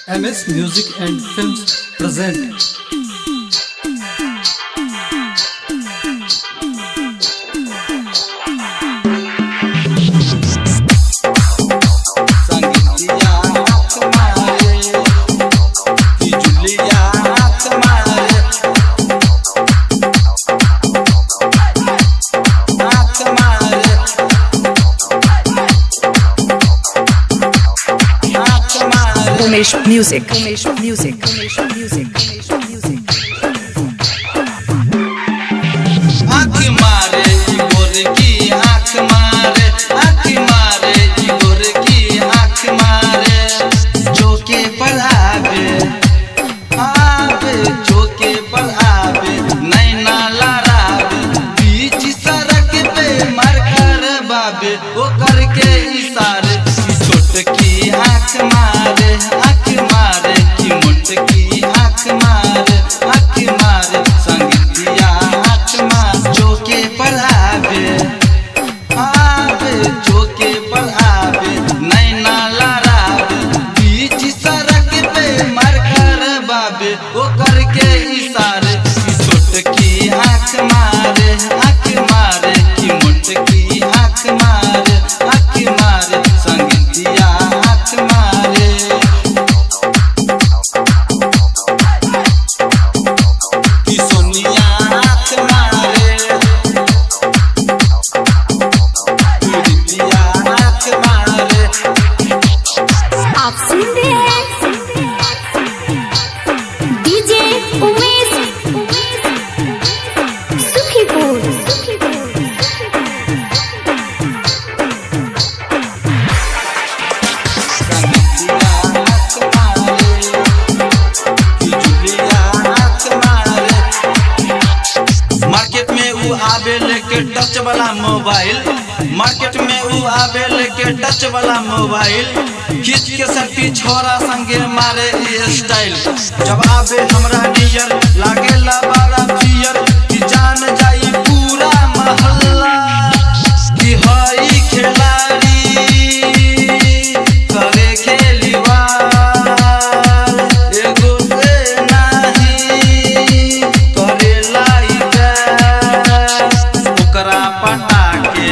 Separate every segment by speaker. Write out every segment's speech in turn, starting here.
Speaker 1: MS Music and Films present
Speaker 2: Umesh Music.
Speaker 3: आँख मारे गोर की आँख मारे, आँख मारे गोर की आँख मारे, चौके पर आवे चौके पर आवे, नैना लड़ावे, बीच सड़क पे मार कर बाबे, वो करके इशारे की छोटकी आँख मारे, आँख मारे की मोटकी आँख मारे, आँख मारे संगीतिया आँख मारे, चौके पर आवे चौके पर आवे, नैना लड़ावे, बीच सड़क पे मार कर बाबे, वो करके इशारे की छोटकी आँख मारे, आँख मारे की मोटकी आँख मारे, आँख मारे संगीतिया आँख मारे। की सोनिया आँख मारे, प्रीतिया आँख मारे।
Speaker 4: आप सुन रहे हैं डीजे उमेश सुखीपुर।
Speaker 3: मार्केट में ऊ आवे लेके टच वाला मोबाइल, मार्केट में ऊ आवे लेके टच वाला मोबाइल, खींच के सेल्फी छोरा संगे मारे ये स्टाइल, जब आवे हमरा नियर लागे ला बड़ा फियर, कि जान जाई पूरा मोहल्ला कि हई खिलाड़ी करे खेलीवार, एगो से नहीं करे ओकरा पटाके,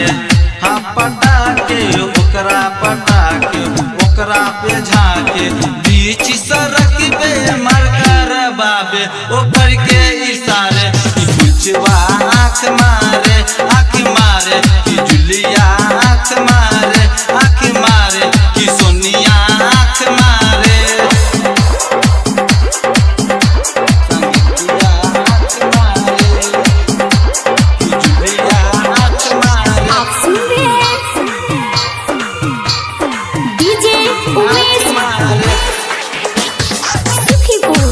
Speaker 3: हाँ पटाके, ओकरा पटाके, ओकरा पे झाके, बीच सड़क पे मार कर बाबे, ओकर के इशारे कि बुझवा आँख मारे, आँख मारे कि जुलिया आँख मारे, आँख मारे कि सोनिया आँख मारे, संगीतिया आँख मारे, कि जुलिया आँख मारे।
Speaker 4: आप सुन रहे हैं डीजे उमेश सुखीपुर।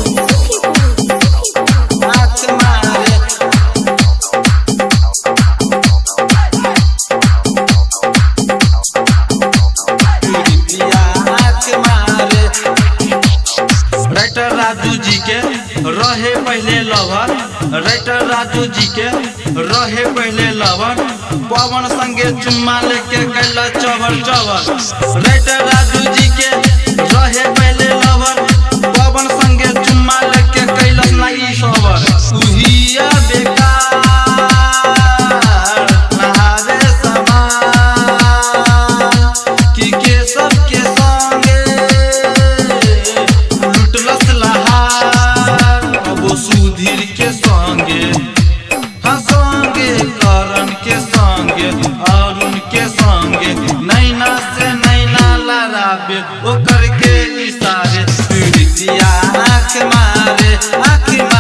Speaker 3: आँख मारे, प्रीतिया आँख मारे। राइटर राजू जी के रहे पहले लवर, राइटर राजू जी के रहे पहले लवर, पवन संगे चुम्मा लेके कैला चवर चवर, राइटर राजू जी के रहे पहले लवर, पवन संगे चुम्मा लेके कैला नहीं सवर, उहिया बेकार नहारे समान, कि के सबके संगे लुटलस लहार, अब वो सुधीर के संगे, हाँ संगे करण के संगे, अरुण के संगे, नैना से नैना लड़ावे, ओकर के इशारे, प्रीतिया आँख मारे, आँख मारे।